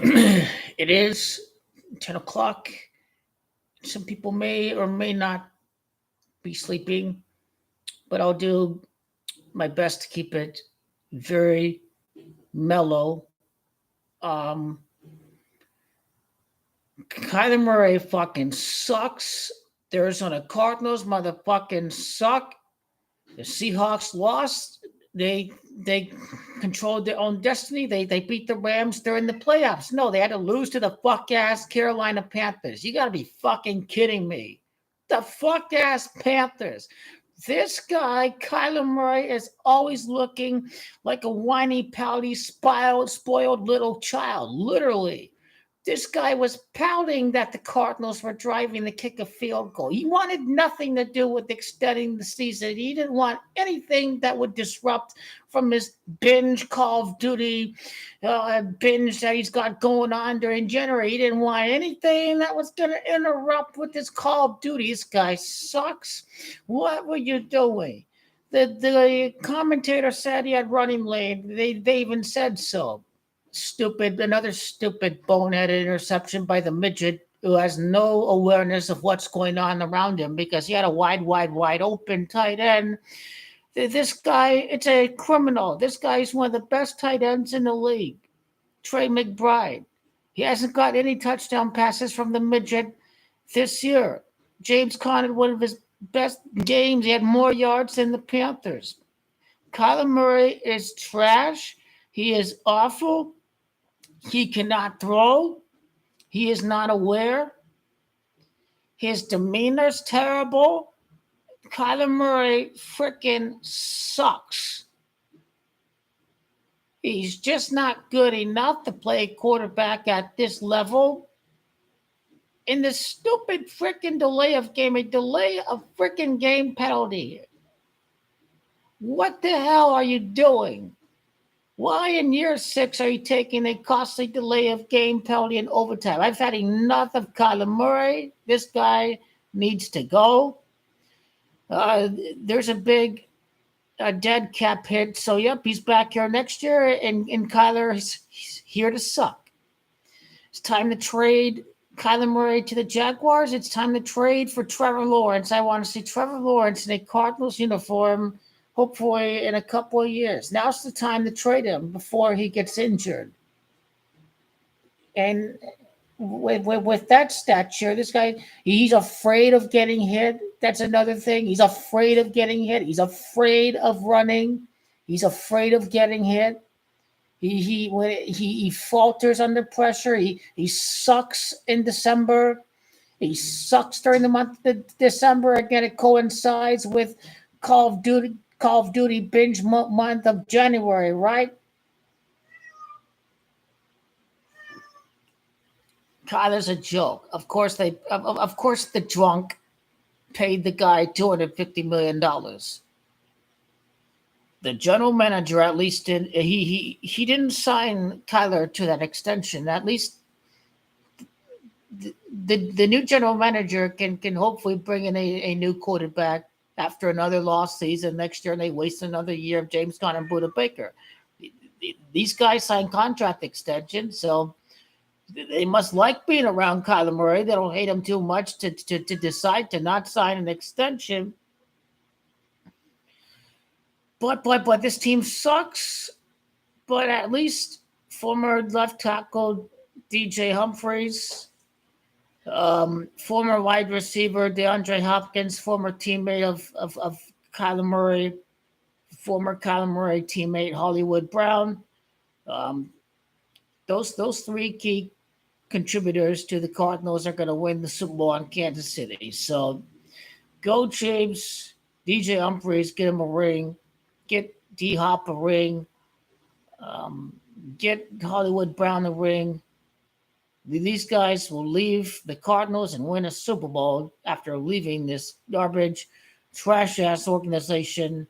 It is 10 o'clock. Some people may or may not be sleeping, but I'll do my best to keep it very mellow. Um, Kyler Murray fucking sucks. The Arizona Cardinals motherfucking suck. The Seahawks lost. They controlled their own destiny. They beat the Rams during the playoffs. No, they had to lose to the fuck ass Carolina Panthers. You gotta be fucking kidding me. The fuck ass Panthers. This guy, Kyler Murray, is always looking like a whiny, pouty, spoiled little child. Literally. This guy was pouting that the Cardinals were driving to kick a field goal. He wanted nothing to do with extending the season. He didn't want anything that would disrupt from his binge Call of Duty binge that he's got going on during January. He didn't want anything that was going to interrupt with this Call of Duty. This guy sucks. What were you doing? The commentator said he had running lane. They even said so. Another stupid boneheaded interception by the midget who has no awareness of what's going on around him because he had a wide open tight end. This guy, it's a criminal. This guy is one of the best tight ends in the league. Trey McBride. He hasn't got any touchdown passes from the midget this year. James Conner, one of his best games. He had more yards than the Panthers. Kyler Murray is trash. He is awful. He cannot throw. He is not aware. His demeanor's terrible. Kyler Murray freaking sucks. He's just not good enough to play quarterback at this level. In this stupid freaking delay of freaking game penalty. What the hell are you doing? Why in year 6 are you taking a costly delay of game penalty in overtime? I've had enough of Kyler Murray. This guy needs to go. There's a big dead cap hit. So, yep, he's back here next year, and Kyler is here to suck. It's time to trade Kyler Murray to the Jaguars. It's time to trade for Trevor Lawrence. I want to see Trevor Lawrence in a Cardinals uniform, hopefully in a couple of years. Now's the time to trade him before he gets injured. And with that stature, this guy, he's afraid of getting hit. That's another thing. He's afraid of getting hit. He's afraid of running. He's afraid of getting hit. He falters under pressure. He sucks in December. He sucks during the month of December. Again, it coincides with Call of Duty binge month of January, right? Kyler's a joke. Of course, the drunk paid the guy $250 million. The general manager, at least, he didn't sign Kyler to that extension. At least the new general manager can hopefully bring in a new quarterback after another lost season next year, and they waste another year of James Conner and Budda Baker. These guys sign contract extensions, so they must like being around Kyler Murray. They don't hate him too much to decide to not sign an extension. But this team sucks. But at least former left tackle DJ Humphries, former wide receiver DeAndre Hopkins, former teammate of Kyler Murray, former Kyler Murray teammate Hollywood Brown. Those three key contributors to the Cardinals are going to win the Super Bowl in Kansas City. So go Chiefs, DJ Humphries, get him a ring, get D-Hop a ring, get Hollywood Brown a ring. These guys will leave the Cardinals and win a Super Bowl after leaving this garbage, trash-ass organization.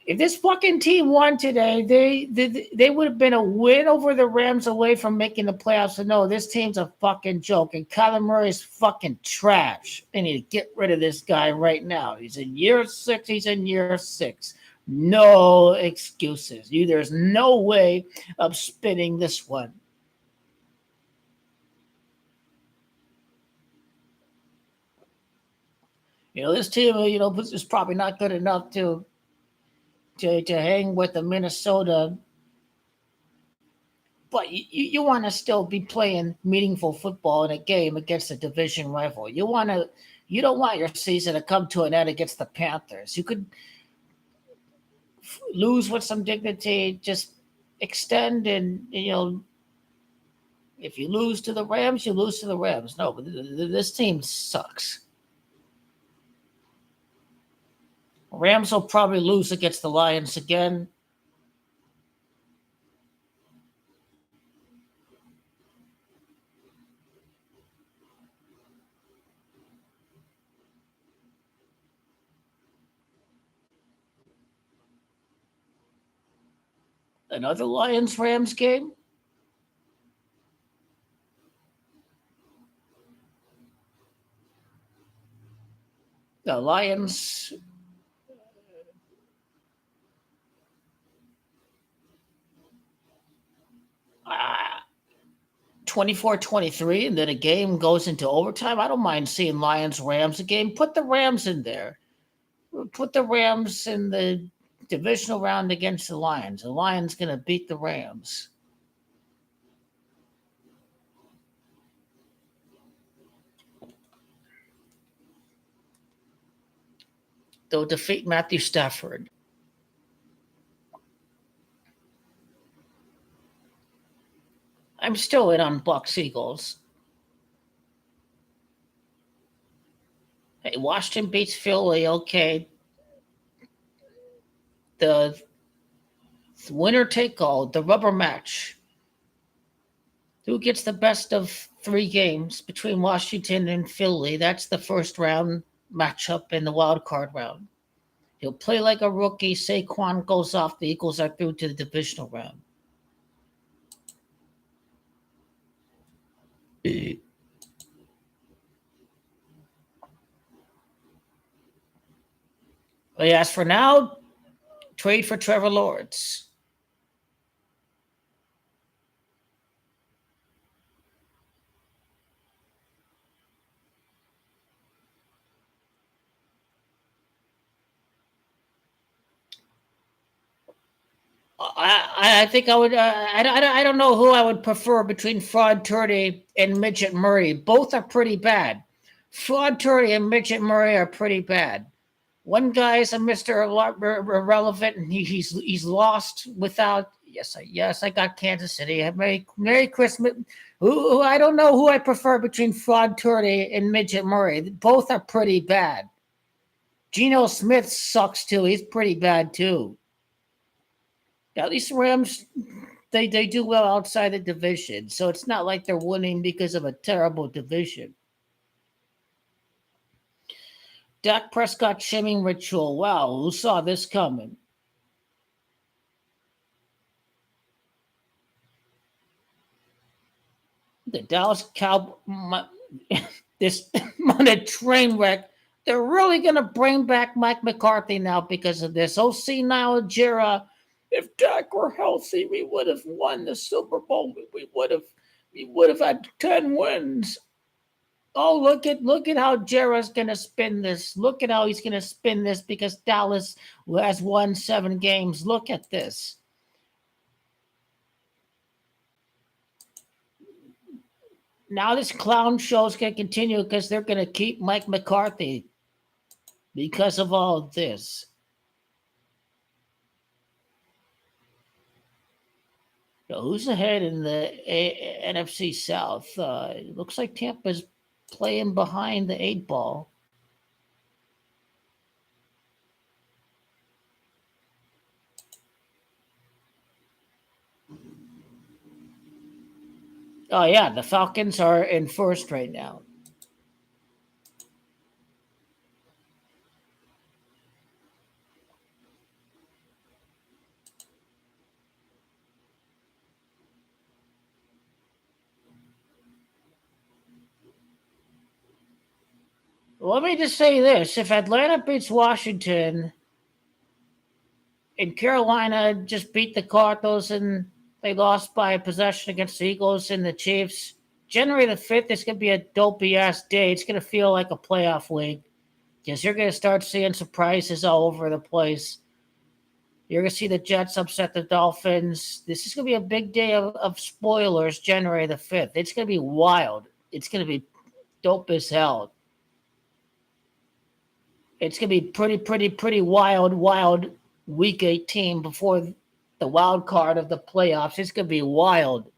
If this fucking team won today, they would have been a win over the Rams away from making the playoffs. So no, this team's a fucking joke. And Kyler Murray's fucking trash. They need to get rid of this guy right now. He's in year 6. He's in year 6. No excuses. There's no way of spinning this one. This team, is probably not good enough to hang with the Minnesota, but you want to still be playing meaningful football in a game against a division rival. You don't want your season to come to an end against the Panthers. You could lose with some dignity, just extend, and if you lose to the Rams, you lose to the Rams. No, but this team sucks. Rams will probably lose against the Lions again. Another Lions-Rams game? The Lions 24-23, and then a game goes into overtime. I don't mind seeing Lions-Rams a game. Put the Rams in there. Put the Rams in the divisional round against the Lions. The Lions going to beat the Rams. They'll defeat Matthew Stafford. I'm still in on Bucs Eagles. Hey, Washington beats Philly. Okay. The winner take all, the rubber match. Who gets the best of 3 games between Washington and Philly? That's the first round matchup in the wild card round. He'll play like a rookie. Saquon goes off. The Eagles are through to the divisional round. But as for now, trade for Trevor Lawrence. I think I would. I don't know who I would prefer between Fraud Turdy and Midget Murray. Both are pretty bad. Fraud Turdy and Midget Murray are pretty bad. One guy is a Mr. Irrelevant, and he's lost without. Yes, I got Kansas City. Merry Christmas. Who I don't know who I prefer between Fraud Turdy and Midget Murray. Both are pretty bad. Geno Smith sucks too. He's pretty bad too. At least Rams, they do well outside the division, so it's not like they're winning because of a terrible division. Dak Prescott shaming ritual. Wow, who saw this coming? The Dallas Cowboys, this on a train wreck. They're really going to bring back Mike McCarthy now because of this. Oh, senile Jera. If Dak were healthy, we would have won the Super Bowl. We would have had 10 wins. Oh, look at how Jera's gonna spin this. Look at how he's gonna spin this because Dallas has won 7 games. Look at this. Now this clown show is gonna continue because they're gonna keep Mike McCarthy because of all of this. Who's ahead in the NFC South? It looks like Tampa's playing behind the 8 ball. Oh, yeah, the Falcons are in first right now. Let me just say this. If Atlanta beats Washington and Carolina just beat the Cardinals and they lost by a possession against the Eagles and the Chiefs, January the 5th is going to be a dopey-ass day. It's going to feel like a playoff week. because you're going to start seeing surprises all over the place. You're going to see the Jets upset the Dolphins. This is going to be a big day of spoilers January the 5th. It's going to be wild. It's going to be dope as hell. It's going to be pretty wild week 18 before the wild card of the playoffs. It's going to be wild.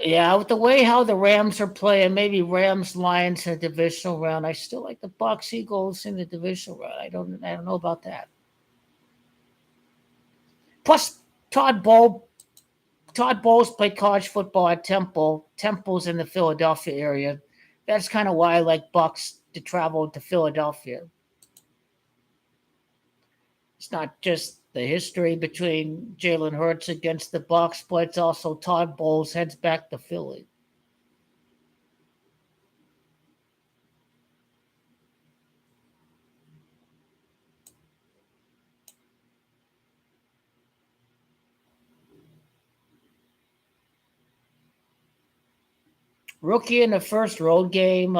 Yeah, with the way how the Rams are playing, maybe Rams Lions in the divisional round. I still like the Bucks Eagles in the divisional round. I don't know about that. Plus, Todd Bowles played college football at Temple. Temple's in the Philadelphia area. That's kind of why I like Bucks to travel to Philadelphia. It's not just the history between Jalen Hurts against the Bucks, but it's also Todd Bowles heads back to Philly. Rookie in the first road game.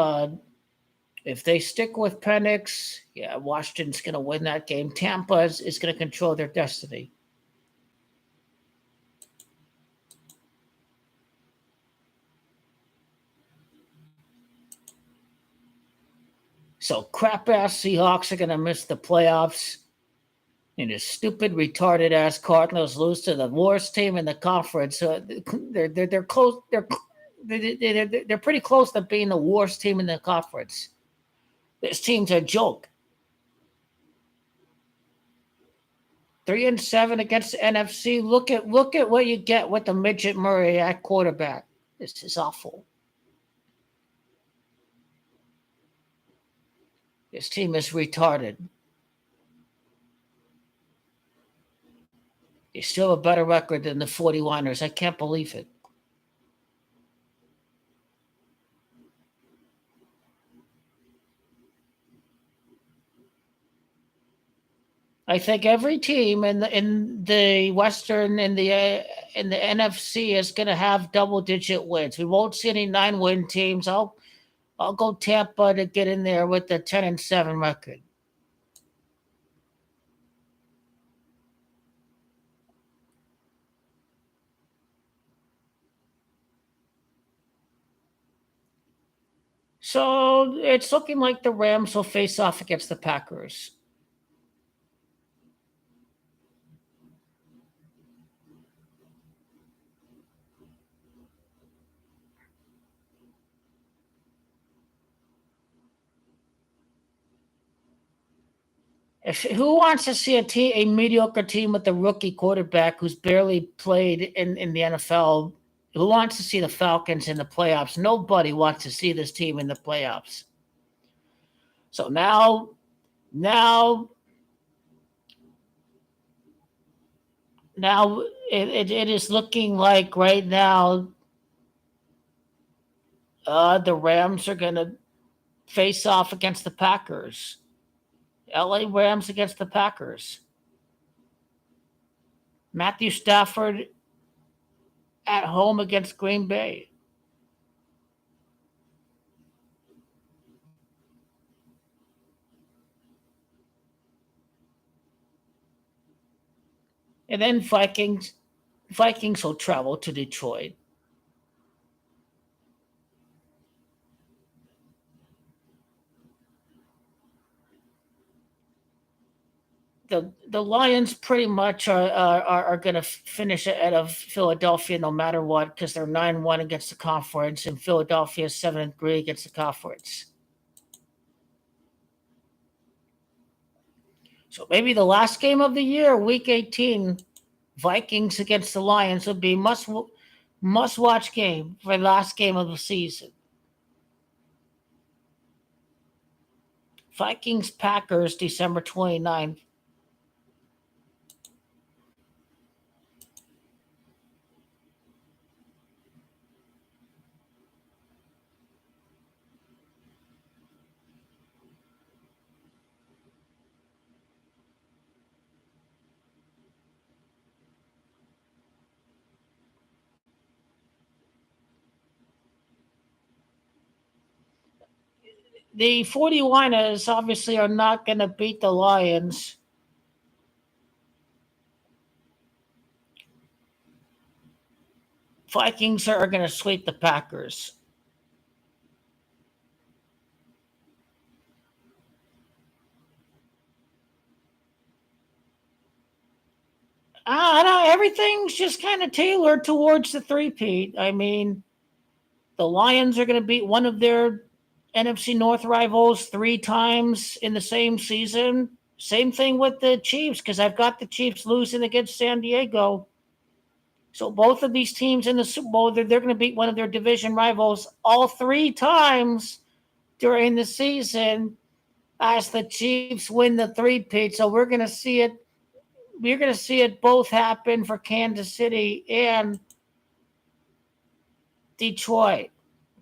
If they stick with Penix, yeah, Washington's going to win that game. Tampa is going to control their destiny. So crap-ass Seahawks are going to miss the playoffs. And the stupid, retarded-ass Cardinals lose to the worst team in the conference. So they're close. They're pretty close to being the worst team in the conference. This team's a joke. 3-7 against the NFC. Look at what you get with the midget Murray at quarterback. This is awful. This team is retarded. They still have a better record than the 49ers. I can't believe it. I think every team in the Western in the NFC is going to have double-digit wins. We won't see any 9-win teams. I'll go Tampa to get in there with the 10-7 record. So it's looking like the Rams will face off against the Packers. Who wants to see a mediocre team with a rookie quarterback who's barely played in the NFL? Who wants to see the Falcons in the playoffs? Nobody wants to see this team in the playoffs. So now it is looking like right now the Rams are going to face off against the Packers. LA Rams against the Packers. Matthew Stafford at home against Green Bay. And then Vikings will travel to Detroit. The Lions pretty much are going to finish ahead of Philadelphia no matter what because they're 9-1 against the conference and Philadelphia is 7-3 against the conference. So maybe the last game of the year, Week 18, Vikings against the Lions would be must watch game for the last game of the season. Vikings Packers December 29th. the 49ers obviously are not going to beat the Lions. Vikings are going to sweep the Packers. I don't know. Everything's just kind of tailored towards the three-peat. I mean, the Lions are going to beat one of their NFC North rivals 3 times in the same season. Same thing with the Chiefs, because I've got the Chiefs losing against San Diego. So both of these teams in the Super Bowl, they're going to beat one of their division rivals all 3 times during the season as the Chiefs win the three-peat. So we're going to see it. We're going to see it both happen for Kansas City and Detroit.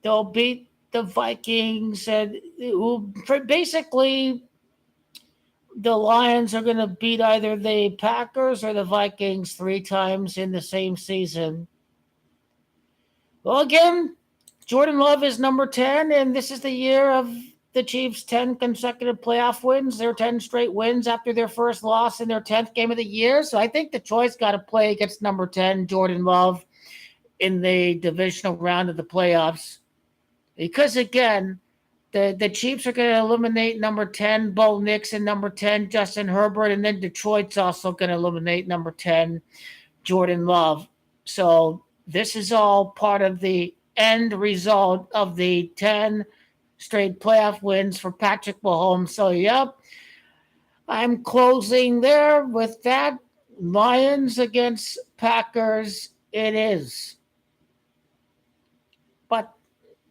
They'll beat the Vikings, and basically the Lions are going to beat either the Packers or the Vikings 3 times in the same season. Well, again, Jordan Love is number 10, and this is the year of the Chiefs' 10 consecutive playoff wins. Their 10 straight wins after their first loss in their 10th game of the year. So I think Detroit's got to play against number 10, Jordan Love, in the divisional round of the playoffs. Because, again, the Chiefs are going to eliminate number 10, Bo Nix, and number 10, Justin Herbert. And then Detroit's also going to eliminate number 10, Jordan Love. So this is all part of the end result of the 10 straight playoff wins for Patrick Mahomes. So, yep, I'm closing there with that. Lions against Packers, it is. But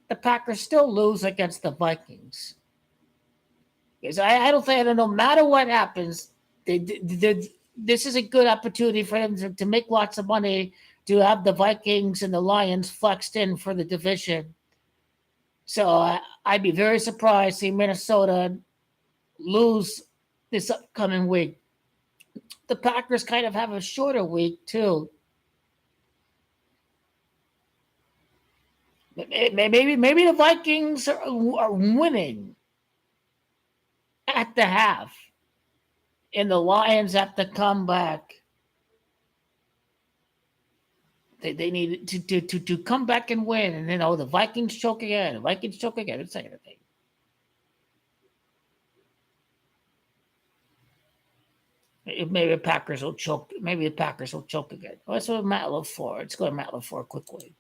the Packers still lose against the Vikings. Because I don't think, no matter what happens, this is a good opportunity for them to make lots of money, to have the Vikings and the Lions flexed in for the division. So I'd be very surprised to see Minnesota lose this upcoming week. The Packers kind of have a shorter week, too. Maybe the Vikings are winning at the half, and the Lions have to come back. They need to come back and win, and then the Vikings choke again. The Vikings choke again. It's not anything. Maybe the Packers will choke. Maybe the Packers will choke again. Let's go to Matt LaFleur. Let's go to Matt LaFleur quickly.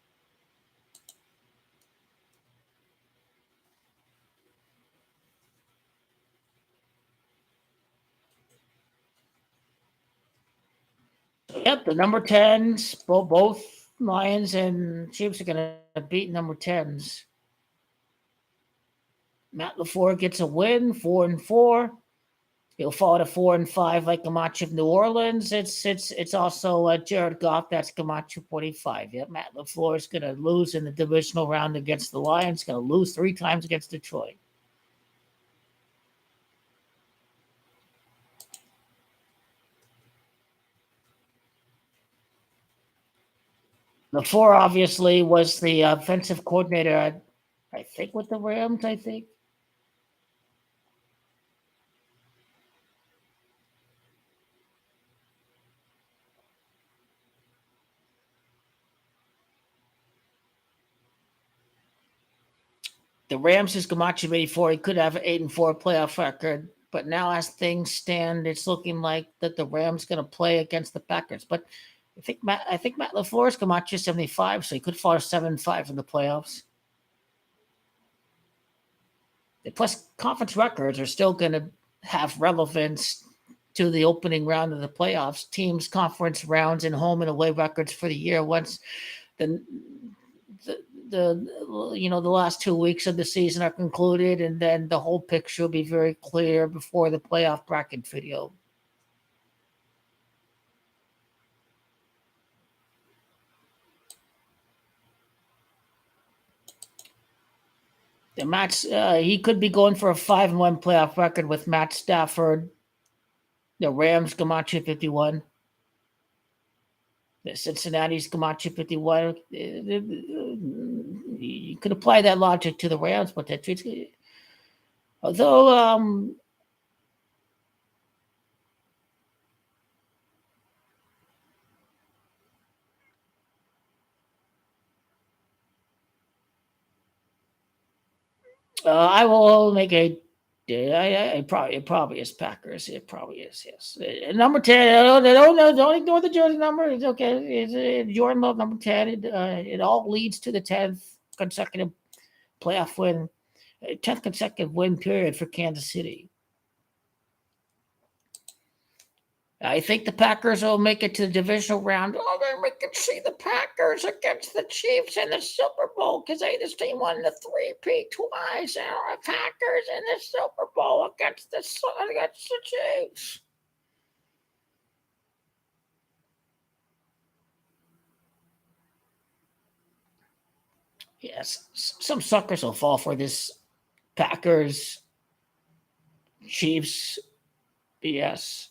Yep, the number 10s, both Lions and Chiefs are going to beat number 10s. Matt LaFleur gets a win, 4-4. He'll fall to 4-5 like Camacho of New Orleans. It's also Jared Goff. That's Camacho 45. Yep, Matt LaFleur is going to lose in the divisional round against the Lions. Going to lose 3 times against Detroit. LaFleur obviously was the offensive coordinator, I think, with the Rams, I think. The Rams is Camacho 84. He could have an 8-4 playoff record, but now as things stand, it's looking like that the Rams going to play against the Packers. But I think Matt LaFleur is Camacho 75, so he could fall 7-5 in the playoffs. Plus, conference records are still going to have relevance to the opening round of the playoffs. Teams' conference rounds and home and away records for the year. Once the last 2 weeks of the season are concluded, and then the whole picture will be very clear before the playoff bracket video. The he could be going for a 5-1 playoff record with Matt Stafford. The Rams, Camacho 51. The Cincinnati's Camacho 51. You could apply that logic to the Rams, but Although I will make a. Yeah, it probably is Packers. It probably is. Yes, number 10. Don't ignore the jersey number. It's okay. It's Jordan Love, number 10. It all leads to the 10th consecutive playoff win, 10th consecutive win period for Kansas City. I think the Packers will make it to the divisional round. Oh, then we can see the Packers against the Chiefs in the Super Bowl because this team won the three-peat twice. And the Packers in the Super Bowl against the Chiefs. Yes, some suckers will fall for this Packers Chiefs BS.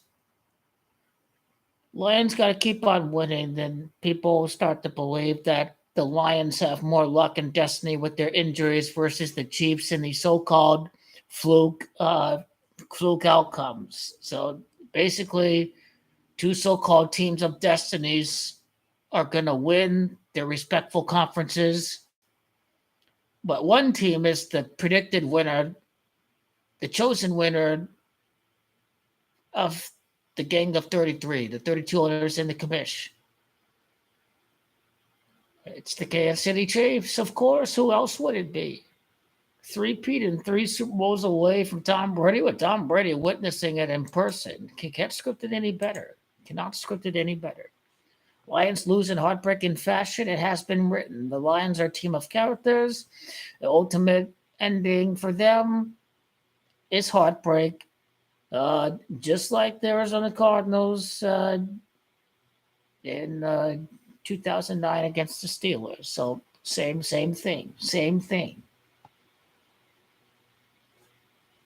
Lions got to keep on winning, then people start to believe that the Lions have more luck and destiny with their injuries versus the Chiefs and the so-called fluke outcomes. So basically, two so-called teams of destinies are going to win their respectful conferences, but one team is the predicted winner, the chosen winner of the gang of 33, the 32 owners in the commish. It's the Kansas City Chiefs, of course. Who else would it be? Three-peat and 3 Super Bowls away from Tom Brady, with Tom Brady witnessing it in person. Can't script it any better. Cannot script it any better. Lions lose in heartbreaking fashion. It has been written. The Lions are a team of characters. The ultimate ending for them is heartbreak. Just like the Arizona Cardinals in 2009 against the Steelers. So same thing.